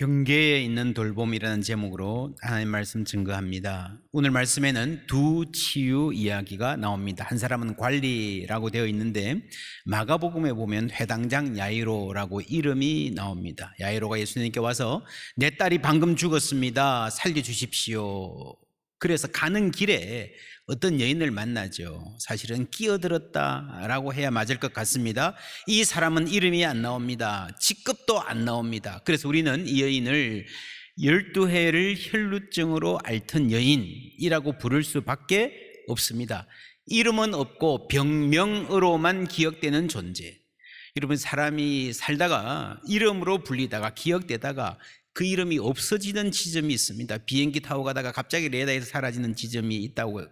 경계에 있는 돌봄이라는 제목으로 하나님 말씀 증거합니다. 오늘 말씀에는 두 치유 이야기가 나옵니다. 한 사람은 관리라고 되어 있는데 마가복음에 보면 회당장 야이로라고 이름이 나옵니다. 야이로가 예수님께 와서 내 딸이 방금 죽었습니다. 살려주십시오. 그래서 가는 길에 어떤 여인을 만나죠. 사실은 끼어들었다라고 해야 맞을 것 같습니다. 이 사람은 이름이 안 나옵니다. 직급도 안 나옵니다. 그래서 우리는 이 여인을 12해를 혈루증으로 앓던 여인이라고 부를 수밖에 없습니다. 이름은 없고 병명으로만 기억되는 존재. 여러분, 사람이 살다가 이름으로 불리다가 기억되다가 그 이름이 없어지는 지점이 있습니다. 비행기 타고 가다가 갑자기 레이더에서 사라지는 지점이 있다고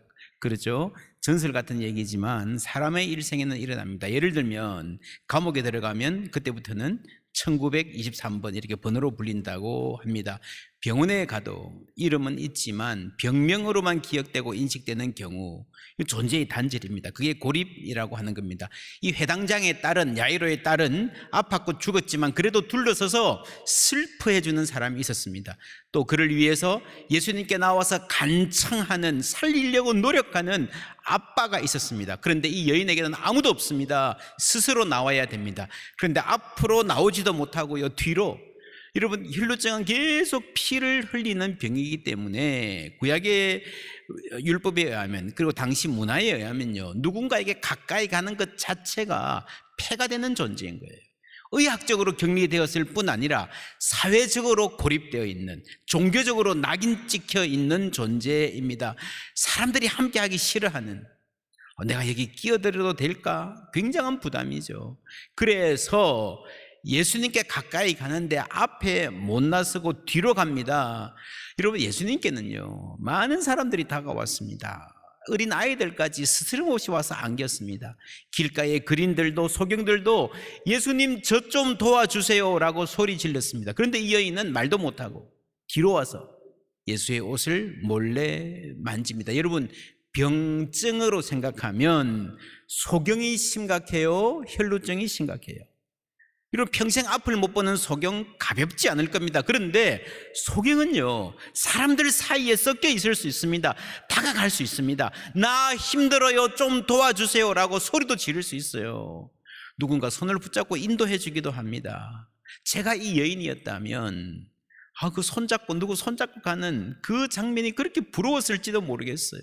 그러죠. 전설 같은 얘기지만 사람의 일생에는 일어납니다. 예를 들면 감옥에 들어가면 그때부터는 1923번 이렇게 번호로 불린다고 합니다. 병원에 가도 이름은 있지만 병명으로만 기억되고 인식되는 경우 존재의 단절입니다. 그게 고립이라고 하는 겁니다. 이 회당장의 딸은, 야이로의 딸은 아팠고 죽었지만 그래도 둘러서서 슬퍼해주는 사람이 있었습니다. 또 그를 위해서 예수님께 나와서 간청하는, 살리려고 노력하는 아빠가 있었습니다. 그런데 이 여인에게는 아무도 없습니다. 스스로 나와야 됩니다. 그런데 앞으로 나오지도 못하고요, 뒤로. 여러분, 혈루증은 계속 피를 흘리는 병이기 때문에 구약의 율법에 의하면, 그리고 당시 문화에 의하면요, 누군가에게 가까이 가는 것 자체가 폐가 되는 존재인 거예요. 의학적으로 격리되었을 뿐 아니라 사회적으로 고립되어 있는, 종교적으로 낙인 찍혀 있는 존재입니다. 사람들이 함께하기 싫어하는, 내가 여기 끼어들어도 될까? 굉장한 부담이죠. 그래서 예수님께 가까이 가는데 앞에 못 나서고 뒤로 갑니다. 여러분, 예수님께는요, 많은 사람들이 다가왔습니다. 어린 아이들까지 스스럼없이 와서 안겼습니다. 길가의 그린들도 소경들도 예수님 저 좀 도와주세요 라고 소리 질렀습니다. 그런데 이 여인은 말도 못하고 뒤로 와서 예수의 옷을 몰래 만집니다. 여러분, 병증으로 생각하면 소경이 심각해요? 혈루증이 심각해요? 여러분, 평생 앞을 못 보는 소경 가볍지 않을 겁니다. 그런데 소경은요, 사람들 사이에 섞여 있을 수 있습니다. 다가갈 수 있습니다. 나 힘들어요, 좀 도와주세요 라고 소리도 지를 수 있어요. 누군가 손을 붙잡고 인도해 주기도 합니다. 제가 이 여인이었다면 그 손잡고 누구 손잡고 가는 그 장면이 그렇게 부러웠을지도 모르겠어요.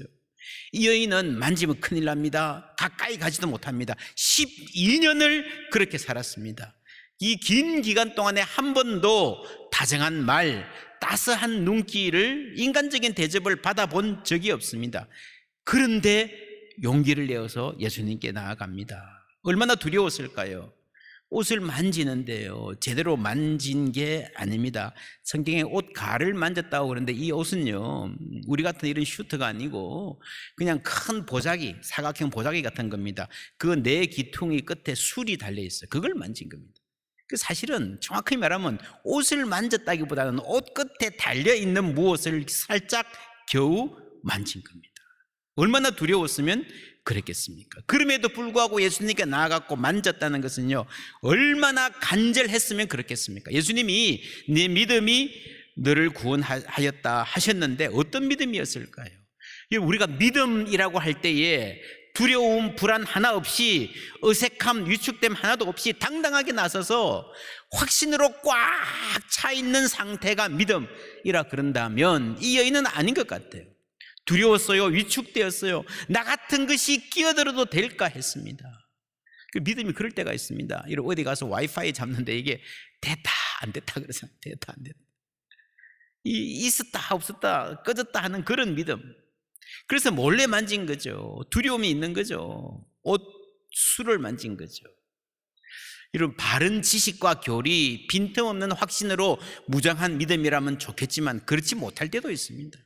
이 여인은 만지면 큰일 납니다. 가까이 가지도 못합니다. 12년을 그렇게 살았습니다. 이 긴 기간 동안에 한 번도 다정한 말, 따스한 눈길을, 인간적인 대접을 받아본 적이 없습니다. 그런데 용기를 내어서 예수님께 나아갑니다. 얼마나 두려웠을까요? 옷을 만지는데요, 제대로 만진 게 아닙니다. 성경에 옷 가를 만졌다고 그러는데 이 옷은요, 우리 같은 이런 슈트가 아니고 그냥 큰 보자기, 사각형 보자기 같은 겁니다. 그 네 기퉁이 끝에 술이 달려있어요. 그걸 만진 겁니다. 사실은 정확히 말하면 옷을 만졌다기보다는 옷 끝에 달려있는 무엇을 살짝 겨우 만진 겁니다. 얼마나 두려웠으면 그랬겠습니까? 그럼에도 불구하고 예수님께 나아갔고 만졌다는 것은요, 얼마나 간절했으면 그렇겠습니까? 예수님이 네 믿음이 너를 구원하였다 하셨는데 어떤 믿음이었을까요? 우리가 믿음이라고 할 때에 두려움, 불안 하나 없이, 어색함, 위축됨 하나도 없이 당당하게 나서서 확신으로 꽉 차 있는 상태가 믿음이라 그런다면 이 여인은 아닌 것 같아요. 두려웠어요. 위축되었어요. 나 같은 것이 끼어들어도 될까 했습니다. 그 믿음이 그럴 때가 있습니다. 이런 어디 가서 와이파이 잡는데 이게 됐다 안 됐다 그러잖아요. 됐다 안 됐다, 있었다 없었다, 꺼졌다 하는 그런 믿음. 그래서 몰래 만진 거죠. 두려움이 있는 거죠. 옷 술을 만진 거죠. 이런 바른 지식과 교리, 빈틈없는 확신으로 무장한 믿음이라면 좋겠지만 그렇지 못할 때도 있습니다.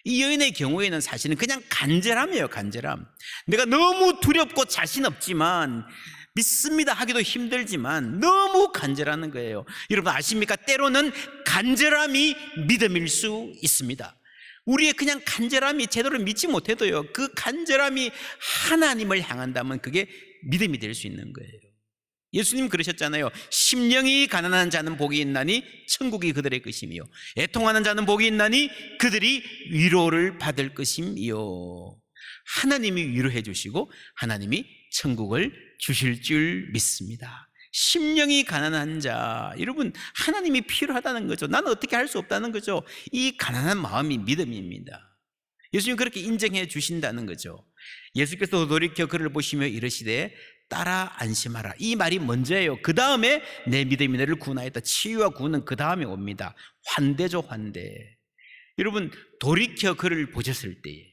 이 여인의 경우에는 사실은 그냥 간절함이에요. 간절함. 내가 너무 두렵고 자신 없지만, 믿습니다 하기도 힘들지만 너무 간절하는 거예요. 여러분 아십니까? 때로는 간절함이 믿음일 수 있습니다. 우리의 그냥 간절함이 제대로 믿지 못해도요, 그 간절함이 하나님을 향한다면 그게 믿음이 될 수 있는 거예요. 예수님 그러셨잖아요. 심령이 가난한 자는 복이 있나니 천국이 그들의 것이며 애통하는 자는 복이 있나니 그들이 위로를 받을 것이며. 하나님이 위로해 주시고 하나님이 천국을 주실 줄 믿습니다. 심령이 가난한 자, 여러분, 하나님이 필요하다는 거죠. 나는 어떻게 할 수 없다는 거죠. 이 가난한 마음이 믿음입니다. 예수님 그렇게 인정해 주신다는 거죠. 예수께서 돌이켜 그를 보시며 이르시되 따라 안심하라. 이 말이 먼저예요. 그 다음에 내 믿음이 너를 구원하였다. 치유와 구원은 그 다음에 옵니다. 환대죠, 환대. 여러분, 돌이켜 그를 보셨을 때에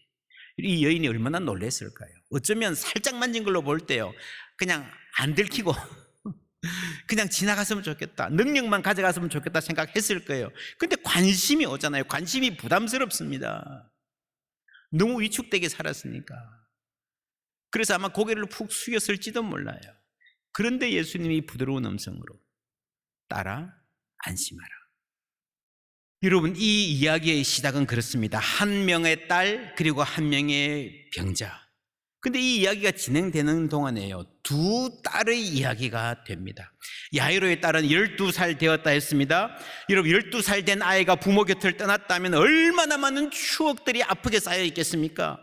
이 여인이 얼마나 놀랐을까요? 어쩌면 살짝 만진 걸로 볼 때요, 그냥 안 들키고 그냥 지나갔으면 좋겠다, 능력만 가져갔으면 좋겠다 생각했을 거예요. 근데 관심이 오잖아요. 관심이 부담스럽습니다. 너무 위축되게 살았으니까. 그래서 아마 고개를 푹 숙였을지도 몰라요. 그런데 예수님이 부드러운 음성으로 따라 안심하라. 여러분, 이 이야기의 시작은 그렇습니다. 한 명의 딸 그리고 한 명의 병자. 근데 이 이야기가 진행되는 동안에요, 두 딸의 이야기가 됩니다. 야이로의 딸은 12살 되었다 했습니다. 여러분, 12살 된 아이가 부모 곁을 떠났다면 얼마나 많은 추억들이 아프게 쌓여 있겠습니까?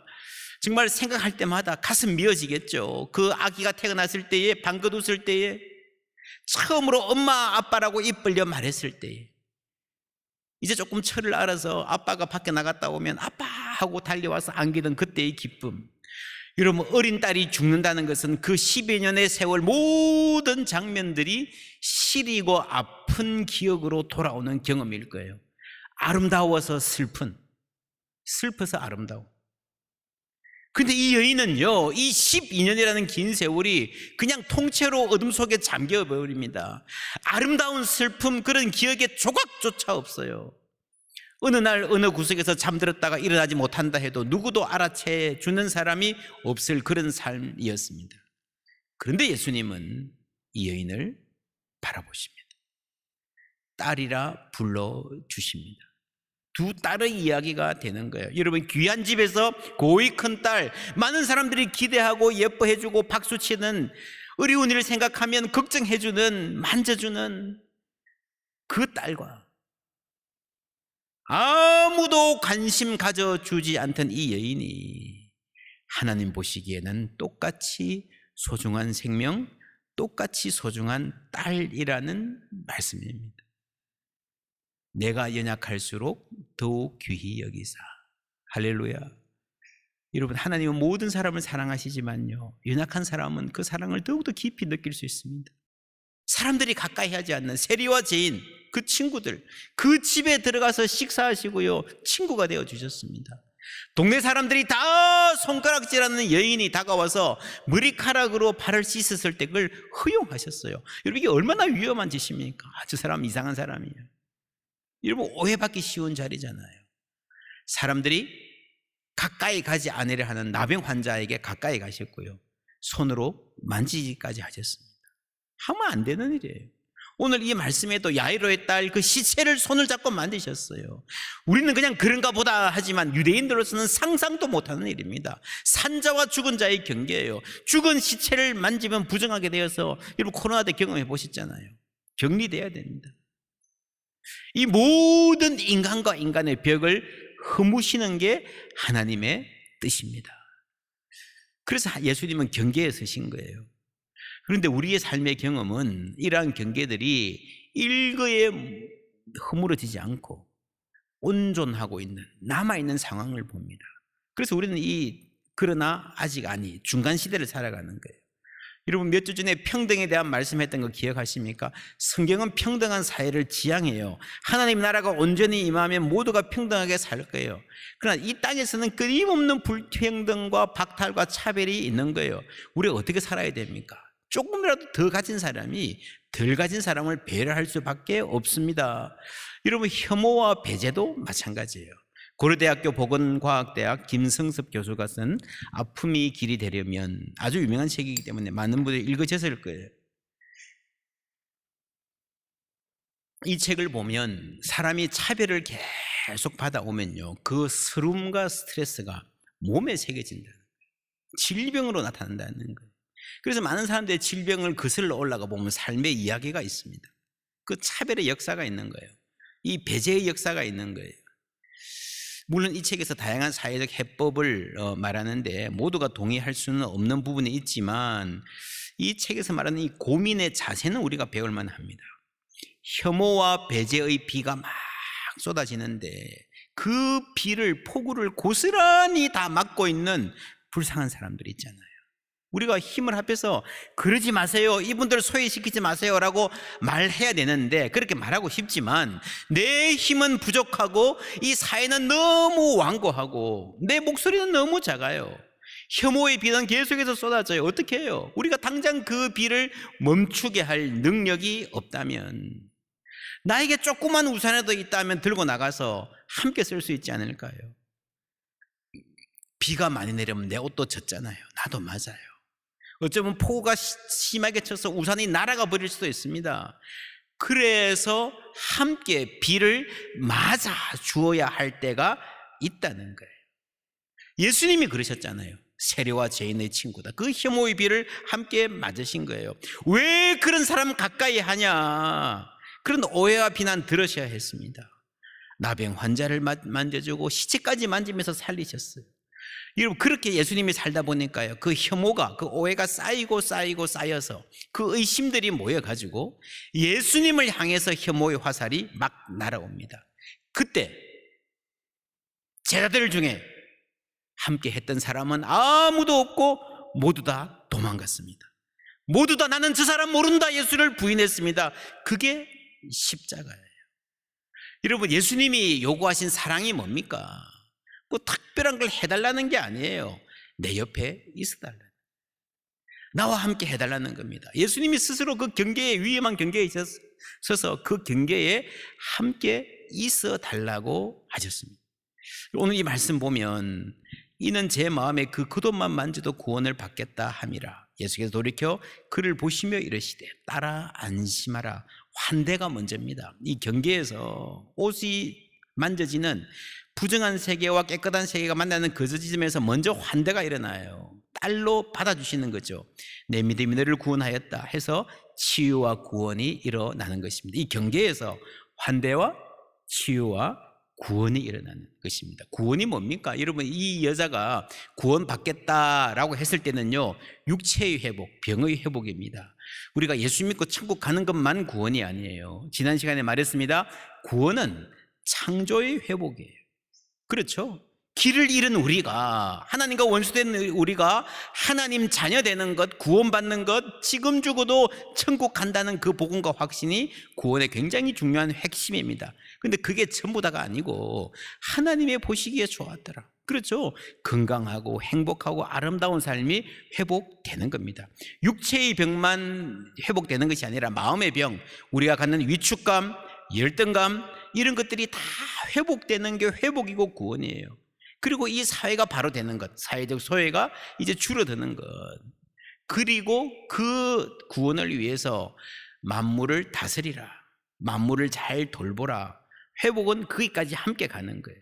정말 생각할 때마다 가슴 미어지겠죠. 그 아기가 태어났을 때에, 방긋 웃을 때에, 처음으로 엄마 아빠라고 입 벌려 말했을 때에, 이제 조금 철을 알아서 아빠가 밖에 나갔다 오면 아빠 하고 달려와서 안기던 그때의 기쁨. 여러분, 어린 딸이 죽는다는 것은 그 10여 년의 세월 모든 장면들이 시리고 아픈 기억으로 돌아오는 경험일 거예요. 아름다워서 슬퍼서 아름다워. 근데 이 여인은요, 이 12년이라는 긴 세월이 그냥 통째로 어둠 속에 잠겨버립니다. 아름다운 슬픔, 그런 기억에 조각조차 없어요. 어느 날 어느 구석에서 잠들었다가 일어나지 못한다 해도 누구도 알아채 주는 사람이 없을 그런 삶이었습니다. 그런데 예수님은 이 여인을 바라보십니다. 딸이라 불러주십니다. 두 딸의 이야기가 되는 거예요. 여러분, 귀한 집에서 고이 큰 딸, 많은 사람들이 기대하고 예뻐해주고 박수치는, 어려운 일을 생각하면 걱정해주는, 만져주는 그 딸과 아무도 관심 가져주지 않던 이 여인이 하나님 보시기에는 똑같이 소중한 생명, 똑같이 소중한 딸이라는 말씀입니다. 내가 연약할수록 더욱 귀히 여기사. 할렐루야. 여러분, 하나님은 모든 사람을 사랑하시지만요, 연약한 사람은 그 사랑을 더욱더 깊이 느낄 수 있습니다. 사람들이 가까이 하지 않는 세리와 죄인, 그 친구들, 그 집에 들어가서 식사하시고요, 친구가 되어 주셨습니다. 동네 사람들이 다 손가락질하는 여인이 다가와서 머리카락으로 발을 씻었을 때 그걸 허용하셨어요. 여러분, 이게 얼마나 위험한 짓입니까? 저 사람 이상한 사람이에요. 여러분, 오해받기 쉬운 자리잖아요. 사람들이 가까이 가지 않으려 하는 나병 환자에게 가까이 가셨고요, 손으로 만지기까지 하셨습니다. 하면 안 되는 일이에요. 오늘 이 말씀에도 야이로의 딸 그 시체를 손을 잡고 만드셨어요. 우리는 그냥 그런가 보다 하지만 유대인들로서는 상상도 못하는 일입니다. 산자와 죽은 자의 경계예요. 죽은 시체를 만지면 부정하게 되어서, 여러분 코로나 때 경험해 보셨잖아요. 격리돼야 됩니다. 이 모든 인간과 인간의 벽을 허무시는 게 하나님의 뜻입니다. 그래서 예수님은 경계에 서신 거예요. 그런데 우리의 삶의 경험은 이러한 경계들이 일거에 허물어지지 않고 온존하고 있는, 남아있는 상황을 봅니다. 그래서 우리는 그러나 아직 아니, 중간 시대를 살아가는 거예요. 여러분, 몇 주 전에 평등에 대한 말씀했던 거 기억하십니까? 성경은 평등한 사회를 지향해요. 하나님 나라가 온전히 임하면 모두가 평등하게 살 거예요. 그러나 이 땅에서는 끊임없는 불평등과 박탈과 차별이 있는 거예요. 우리가 어떻게 살아야 됩니까? 조금이라도 더 가진 사람이 덜 가진 사람을 배려할 수밖에 없습니다. 여러분, 혐오와 배제도 마찬가지예요. 고려대학교 보건과학대학 김성섭 교수가 쓴 아픔이 길이 되려면, 아주 유명한 책이기 때문에 많은 분들이 읽으셨을 거예요. 이 책을 보면 사람이 차별을 계속 받아오면요, 그 서름과 스트레스가 몸에 새겨진다는 거예요. 질병으로 나타난다는 거예요. 그래서 많은 사람들의 질병을 거슬러 올라가 보면 삶의 이야기가 있습니다. 그 차별의 역사가 있는 거예요. 이 배제의 역사가 있는 거예요. 물론 이 책에서 다양한 사회적 해법을 말하는데 모두가 동의할 수는 없는 부분이 있지만 이 책에서 말하는 이 고민의 자세는 우리가 배울 만합니다. 혐오와 배제의 비가 막 쏟아지는데 그 비를 폭우를 고스란히 다 막고 있는 불쌍한 사람들이 있잖아요. 우리가 힘을 합해서 그러지 마세요, 이분들 소외시키지 마세요 라고 말해야 되는데 그렇게 말하고 싶지만 내 힘은 부족하고 이 사회는 너무 완고하고 내 목소리는 너무 작아요. 혐오의 비는 계속해서 쏟아져요. 어떻게 해요? 우리가 당장 그 비를 멈추게 할 능력이 없다면 나에게 조그만 우산이라도 있다면 들고 나가서 함께 쓸 수 있지 않을까요? 비가 많이 내리면 내 옷도 젖잖아요. 나도 맞아요. 어쩌면 폭우가 심하게 쳐서 우산이 날아가 버릴 수도 있습니다. 그래서 함께 비를 맞아 주어야 할 때가 있다는 거예요. 예수님이 그러셨잖아요. 세리와 죄인의 친구다. 그 혐오의 비를 함께 맞으신 거예요. 왜 그런 사람 가까이 하냐? 그런 오해와 비난 들으셔야 했습니다. 나병 환자를 만져주고 시체까지 만지면서 살리셨어요. 여러분, 그렇게 예수님이 살다 보니까요, 그 혐오가, 그 오해가 쌓여서 그 의심들이 모여가지고 예수님을 향해서 혐오의 화살이 막 날아옵니다. 그때 제자들 중에 함께 했던 사람은 아무도 없고 모두 다 도망갔습니다. 모두 다 나는 저 사람 모른다 예수를 부인했습니다. 그게 십자가예요. 여러분, 예수님이 요구하신 사랑이 뭡니까? 뭐 특별한 걸 해달라는 게 아니에요. 내 옆에 있어달라는, 나와 함께 해달라는 겁니다. 예수님이 스스로 그 경계에, 위험한 경계에 서서 그 경계에 함께 있어달라고 하셨습니다. 오늘 이 말씀 보면 이는 제 마음에 그 겉옷만 만져도 구원을 받겠다 함이라. 예수께서 돌이켜 그를 보시며 이르시되 따라 안심하라. 환대가 먼저입니다. 이 경계에서 옷이 만져지는 부정한 세계와 깨끗한 세계가 만나는 그 지점에서 먼저 환대가 일어나요. 딸로 받아주시는 거죠. 내 믿음이 너를 구원하였다 해서 치유와 구원이 일어나는 것입니다. 이 경계에서 환대와 치유와 구원이 일어나는 것입니다. 구원이 뭡니까? 여러분, 이 여자가 구원받겠다라고 했을 때는요, 육체의 회복, 병의 회복입니다. 우리가 예수 믿고 천국 가는 것만 구원이 아니에요. 지난 시간에 말했습니다. 구원은 창조의 회복이에요. 그렇죠? 길을 잃은 우리가, 하나님과 원수된 우리가 하나님 자녀 되는 것, 구원받는 것, 지금 죽어도 천국 간다는 그 복음과 확신이 구원의 굉장히 중요한 핵심입니다. 그런데 그게 전부 다가 아니고 하나님의 보시기에 좋았더라. 그렇죠? 건강하고 행복하고 아름다운 삶이 회복되는 겁니다. 육체의 병만 회복되는 것이 아니라 마음의 병, 우리가 갖는 위축감, 열등감, 이런 것들이 다 회복되는 게 회복이고 구원이에요. 그리고 이 사회가 바로 되는 것, 사회적 소외가 이제 줄어드는 것, 그리고 그 구원을 위해서 만물을 다스리라, 만물을 잘 돌보라. 회복은 거기까지 함께 가는 거예요.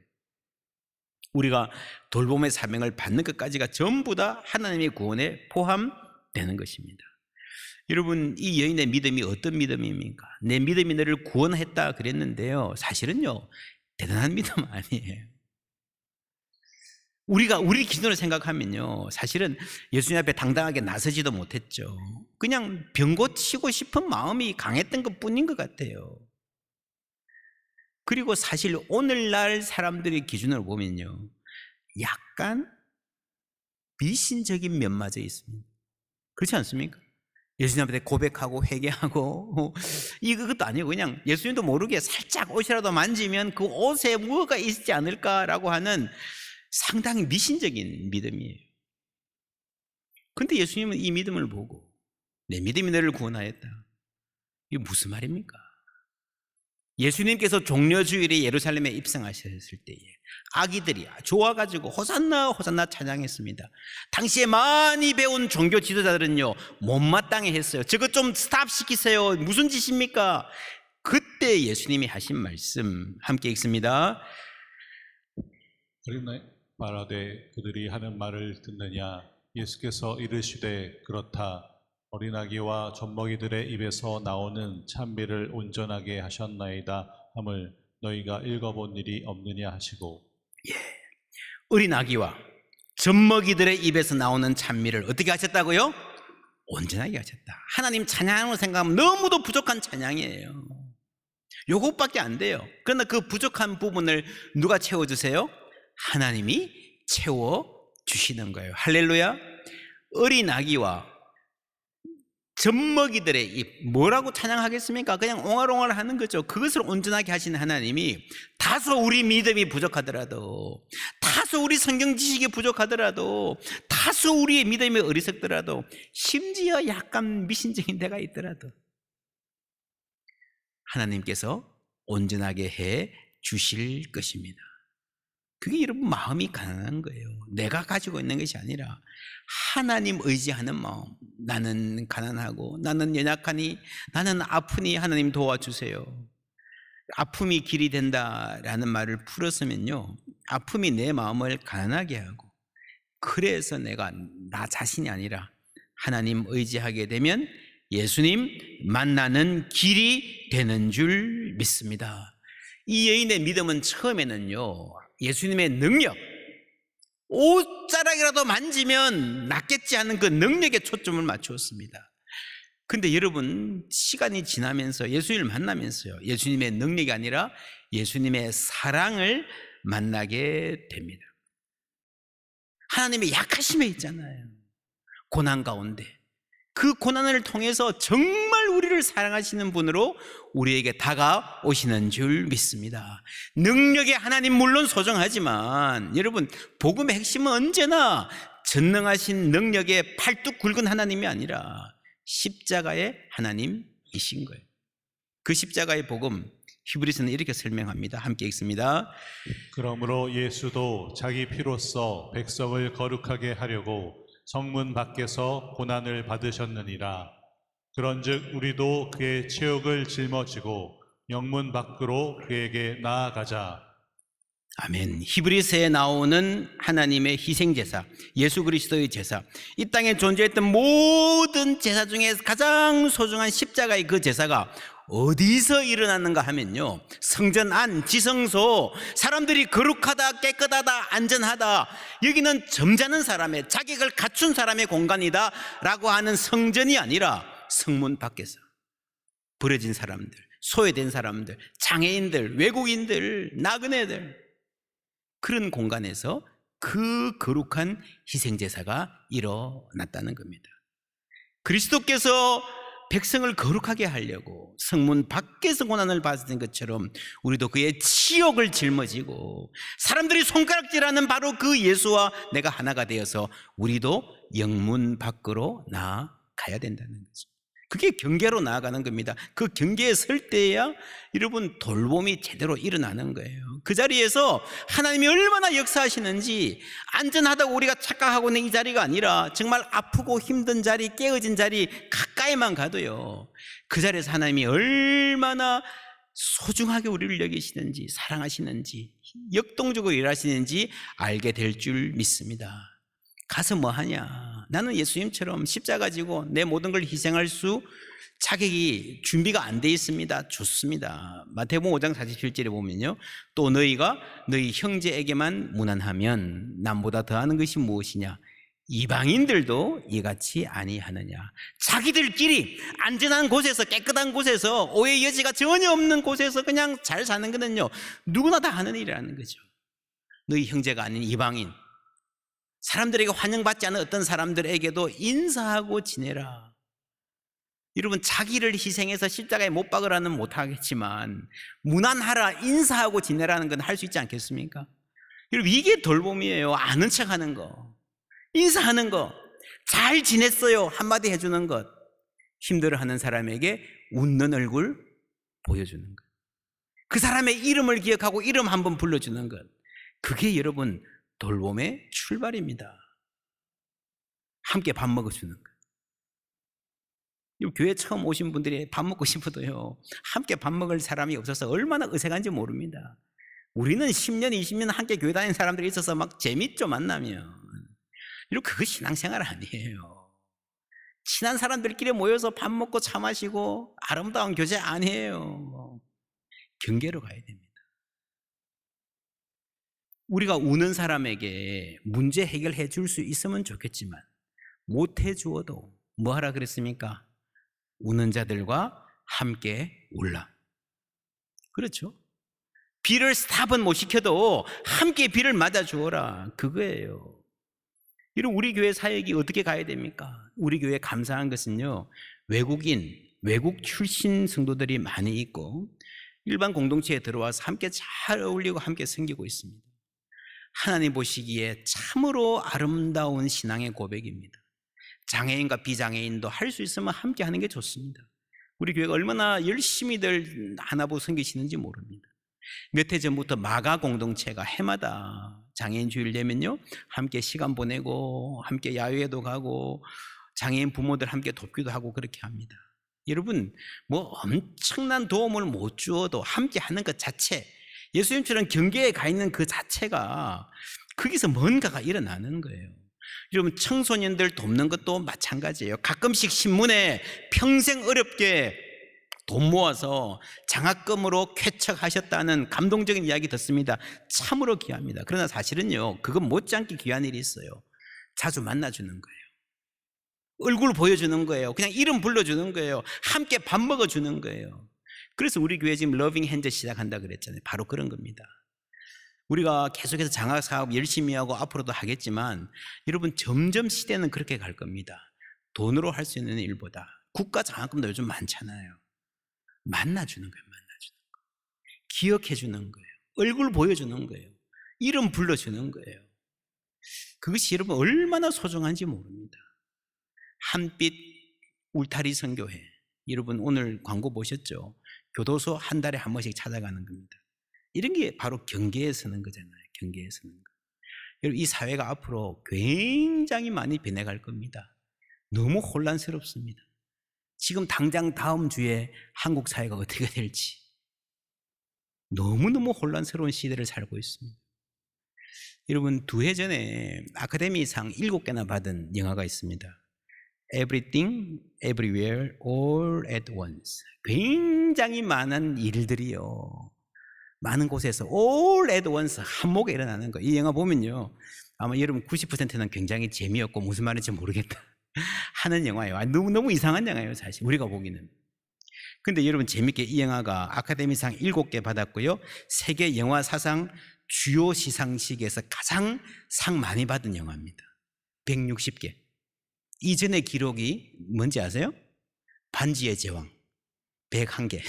우리가 돌봄의 사명을 받는 것까지가 전부 다 하나님의 구원에 포함되는 것입니다. 여러분, 이 여인의 믿음이 어떤 믿음입니까? 내 믿음이 너를 구원했다 그랬는데요, 사실은요 대단한 믿음 아니에요. 우리 기준으로 생각하면요, 사실은 예수님 앞에 당당하게 나서지도 못했죠. 그냥 병 고치고 싶은 마음이 강했던 것 뿐인 것 같아요. 그리고 사실 오늘날 사람들의 기준으로 보면요, 약간 미신적인 면마저 있습니다. 그렇지 않습니까? 예수님 앞에 고백하고 회개하고 이것도 아니고 그냥 예수님도 모르게 살짝 옷이라도 만지면 그 옷에 뭐가 있지 않을까라고 하는 상당히 미신적인 믿음이에요. 그런데 예수님은 이 믿음을 보고 내 믿음이 너를 구원하였다. 이게 무슨 말입니까? 예수님께서 종려주일에 예루살렘에 입성하셨을 때에 아기들이 좋아가지고 호산나 호산나 찬양했습니다. 당시에 많이 배운 종교 지도자들은요 못마땅해 했어요. 저거 좀 스탑시키세요. 무슨 짓입니까? 그때 예수님이 하신 말씀 함께 읽습니다. 말하되 그들이 하는 말을 듣느냐? 예수께서 이르시되 그렇다. 어린아기와 젖먹이들의 입에서 나오는 찬미를 온전하게 하셨나이다 함을 너희가 읽어본 일이 없느냐 하시고. 어린아기와 젖먹이들의 입에서 나오는 찬미를 어떻게 하셨다고요? 온전하게 하셨다. 하나님 찬양으로 생각하면 너무도 부족한 찬양이에요. 요것밖에 안 돼요. 그러나 그 부족한 부분을 누가 채워주세요? 하나님이 채워주시는 거예요. 할렐루야. 어린아기와 젖먹이들의 입, 뭐라고 찬양하겠습니까? 그냥 옹알옹알 하는 거죠. 그것을 온전하게 하신 하나님이 다소 우리 믿음이 부족하더라도, 다소 우리 성경 지식이 부족하더라도, 다소 우리의 믿음이 어리석더라도, 심지어 약간 미신적인 데가 있더라도 하나님께서 온전하게 해 주실 것입니다. 그게 여러분 마음이 가난한 거예요. 내가 가지고 있는 것이 아니라 하나님 의지하는 마음. 나는 가난하고 나는 연약하니 나는 아프니 하나님 도와주세요. 아픔이 길이 된다라는 말을 풀었으면요, 아픔이 내 마음을 가난하게 하고, 그래서 내가 나 자신이 아니라 하나님 의지하게 되면 예수님 만나는 길이 되는 줄 믿습니다. 이 여인의 믿음은 처음에는요, 예수님의 능력, 옷자락이라도 만지면 낫겠지 하는 그 능력에 초점을 맞추었습니다. 근데 여러분, 시간이 지나면서 예수님을 만나면서요, 예수님의 능력이 아니라 예수님의 사랑을 만나게 됩니다. 하나님의 약하심에 있잖아요. 고난 가운데 그 고난을 통해서 정말 우리를 사랑하시는 분으로 우리에게 다가오시는 줄 믿습니다. 능력의 하나님 물론 소중하지만 여러분, 복음의 핵심은 언제나 전능하신 능력의 팔뚝 굵은 하나님이 아니라 십자가의 하나님이신 거예요. 그 십자가의 복음, 히브리서는 이렇게 설명합니다. 함께 읽습니다. 그러므로 예수도 자기 피로써 백성을 거룩하게 하려고 성문 밖에서 고난을 받으셨느니라. 그런즉 우리도 그의 체욕을 짊어지고 영문 밖으로 그에게 나아가자. 아멘. 히브리서에 나오는 하나님의 희생제사, 예수 그리스도의 제사, 이 땅에 존재했던 모든 제사 중에 가장 소중한 십자가의 그 제사가 어디서 일어났는가 하면요, 성전 안, 지성소, 사람들이 거룩하다, 깨끗하다, 안전하다, 여기는 점잖은 사람의, 자격을 갖춘 사람의 공간이다 라고 하는 성전이 아니라 성문 밖에서 버려진 사람들, 소외된 사람들, 장애인들, 외국인들, 나그네들, 그런 공간에서 그 거룩한 희생제사가 일어났다는 겁니다. 그리스도께서 백성을 거룩하게 하려고 성문 밖에서 고난을 받은 것처럼 우리도 그의 치욕을 짊어지고 사람들이 손가락질하는 바로 그 예수와 내가 하나가 되어서 우리도 영문 밖으로 나아가야 된다는 거죠. 그게 경계로 나아가는 겁니다. 그 경계에 설 때야 여러분 돌봄이 제대로 일어나는 거예요. 그 자리에서 하나님이 얼마나 역사하시는지, 안전하다고 우리가 착각하고 있는 이 자리가 아니라 정말 아프고 힘든 자리, 깨어진 자리 가까이만 가도요, 그 자리에서 하나님이 얼마나 소중하게 우리를 여기시는지, 사랑하시는지, 역동적으로 일하시는지 알게 될 줄 믿습니다. 가서 뭐 하냐? 나는 예수님처럼 십자가 지고 내 모든 걸 희생할 수 자격이 준비가 안 돼 있습니다. 좋습니다. 마태복음 5장 47절에 보면요, 또 너희가 너희 형제에게만 무난하면 남보다 더하는 것이 무엇이냐? 이방인들도 이같이 아니하느냐? 자기들끼리 안전한 곳에서, 깨끗한 곳에서, 오해 여지가 전혀 없는 곳에서 그냥 잘 사는 거는요, 누구나 다 하는 일이라는 거죠. 너희 형제가 아닌 이방인, 사람들에게 환영받지 않은 어떤 사람들에게도 인사하고 지내라. 여러분, 자기를 희생해서 십자가에 못 박으라는 못하겠지만 무난하라, 인사하고 지내라는 건 할 수 있지 않겠습니까? 여러분, 이게 돌봄이에요. 아는 척하는 거, 인사하는 거, 잘 지냈어요 한마디 해주는 것, 힘들어하는 사람에게 웃는 얼굴 보여주는 것, 그 사람의 이름을 기억하고 이름 한번 불러주는 것, 그게 여러분 돌봄의 출발입니다. 함께 밥 먹어주는 것. 교회 처음 오신 분들이 밥 먹고 싶어도요, 함께 밥 먹을 사람이 없어서 얼마나 어색한지 모릅니다. 우리는 10년, 20년 함께 교회 다니는 사람들이 있어서 막 재밌죠, 만나면. 이런 그거 신앙생활 아니에요. 친한 사람들끼리 모여서 밥 먹고 차 마시고 아름다운 교제 아니에요. 경계로 가야 됩니다. 우리가 우는 사람에게 문제 해결해 줄 수 있으면 좋겠지만 못 해주어도 뭐 하라 그랬습니까? 우는 자들과 함께 울라. 그렇죠? 비를 스탑은 못 시켜도 함께 비를 맞아 주어라. 그거예요. 이런 우리 교회 사역이 어떻게 가야 됩니까? 우리 교회 감사한 것은요, 외국 출신 성도들이 많이 있고 일반 공동체에 들어와서 함께 잘 어울리고 함께 섬기고 있습니다. 하나님 보시기에 참으로 아름다운 신앙의 고백입니다. 장애인과 비장애인도 할 수 있으면 함께 하는 게 좋습니다. 우리 교회가 얼마나 열심히들 하나보 섬기시는지 모릅니다. 몇 해 전부터 마가 공동체가 해마다 장애인 주일 되면요, 함께 시간 보내고 함께 야외에도 가고 장애인 부모들 함께 돕기도 하고 그렇게 합니다. 여러분, 뭐 엄청난 도움을 못 주어도 함께 하는 것 자체, 예수님처럼 경계에 가 있는 그 자체가 거기서 뭔가가 일어나는 거예요. 여러분, 청소년들 돕는 것도 마찬가지예요. 가끔씩 신문에 평생 어렵게 돈 모아서 장학금으로 쾌척하셨다는 감동적인 이야기 듣습니다. 참으로 귀합니다. 그러나 사실은요, 그건 못지않게 귀한 일이 있어요. 자주 만나주는 거예요. 얼굴 보여주는 거예요. 그냥 이름 불러주는 거예요. 함께 밥 먹어주는 거예요. 그래서 우리 교회 지금 러빙 핸즈 시작한다 그랬잖아요. 바로 그런 겁니다. 우리가 계속해서 장학사업 열심히 하고 앞으로도 하겠지만 여러분, 점점 시대는 그렇게 갈 겁니다. 돈으로 할 수 있는 일보다 국가 장학금도 요즘 많잖아요. 만나주는 거예요. 만나주는 거. 기억해주는 거예요. 얼굴 보여주는 거예요. 이름 불러주는 거예요. 그것이 여러분 얼마나 소중한지 모릅니다. 한빛 울타리 선교회, 여러분 오늘 광고 보셨죠? 교도소 한 달에 한 번씩 찾아가는 겁니다. 이런 게 바로 경계에 서는 거잖아요. 경계에 서는 거. 여러분, 이 사회가 앞으로 굉장히 많이 변해갈 겁니다. 너무 혼란스럽습니다. 지금 당장 다음 주에 한국 사회가 어떻게 될지 너무너무 혼란스러운 시대를 살고 있습니다. 여러분, 2해 전에 아카데미상 7개나 받은 영화가 있습니다. Everything, Everywhere, All at Once. 굉장히 많은 일들이요, 많은 곳에서 all at once 한목에 일어나는 거예요. 이 영화 보면요, 아마 여러분 90%는 굉장히 재미없고 무슨 말인지 모르겠다 하는 영화예요. 너무 이상한 영화예요, 사실 우리가 보기는. 근데 여러분, 재밌게 이 영화가 아카데미상 7개 받았고요, 세계 영화 사상 주요 시상식에서 가장 상 많이 받은 영화입니다. 160개. 이전의 기록이 뭔지 아세요? 반지의 제왕 101개.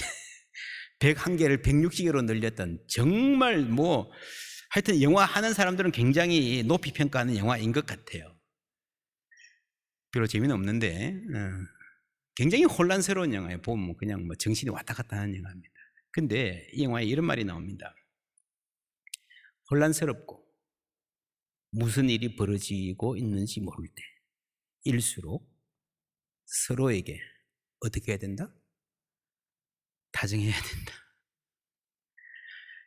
101개를 160개로 늘렸던, 정말 뭐 하여튼 영화 하는 사람들은 굉장히 높이 평가하는 영화인 것 같아요. 별로 재미는 없는데 굉장히 혼란스러운 영화예요. 보면 그냥 뭐 정신이 왔다 갔다 하는 영화입니다. 근데 이 영화에 이런 말이 나옵니다. 혼란스럽고 무슨 일이 벌어지고 있는지 모를 때일수록 서로에게 어떻게 해야 된다? 다정해야 된다.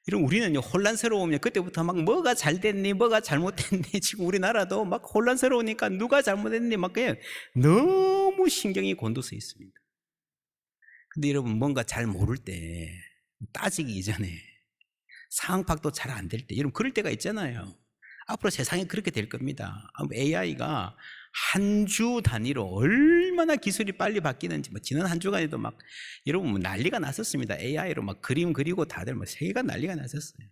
이런, 우리는요, 혼란스러우면 그때부터 막 뭐가 잘 됐니, 뭐가 잘못됐니, 지금 우리나라도 막 혼란스러우니까 누가 잘못했니 막 그냥 너무 신경이 곤두서 있습니다. 근데 여러분, 뭔가 잘 모를 때, 따지기 이전에 상황 파악도 잘 안 될 때, 여러분 그럴 때가 있잖아요. 앞으로 세상이 그렇게 될 겁니다. AI가 한 주 단위로 얼마나 기술이 빨리 바뀌는지, 뭐 지난 한 주간에도 막 여러분 뭐 난리가 났었습니다. AI로 막 그림 그리고 다들 뭐 세계가 난리가 났었어요.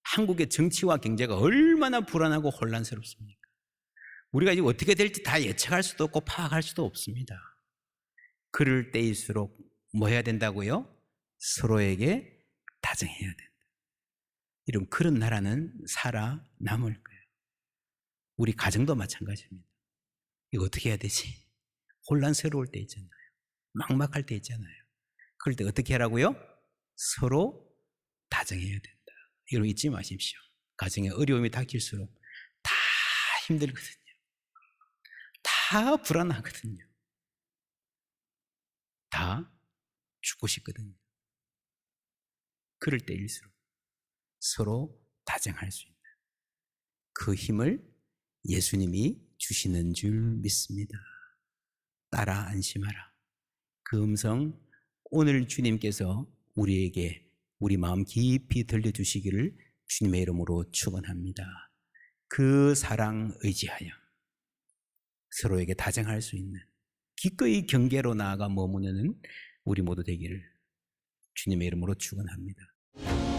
한국의 정치와 경제가 얼마나 불안하고 혼란스럽습니까? 우리가 이제 어떻게 될지 다 예측할 수도 없고 파악할 수도 없습니다. 그럴 때일수록 뭐 해야 된다고요? 서로에게 다정해야 된다. 이런 그런 나라는 살아남을 거예요. 우리 가정도 마찬가지입니다. 이거 어떻게 해야 되지? 혼란스러울 때 있잖아요. 막막할 때 있잖아요. 그럴 때 어떻게 하라고요? 서로 다정해야 된다. 이런 잊지 마십시오. 가정에 어려움이 닥칠수록 다 힘들거든요. 다 불안하거든요. 다 죽고 싶거든요. 그럴 때일수록 서로 다정할 수 있는 그 힘을 예수님이 주시는 줄 믿습니다. 따라 안심하라. 그 음성 오늘 주님께서 우리에게 우리 마음 깊이 들려주시기를 주님의 이름으로 축원합니다. 그 사랑 의지하여 서로에게 다정할 수 있는 기꺼이 경계로 나아가 머무는 우리 모두 되기를 주님의 이름으로 축원합니다.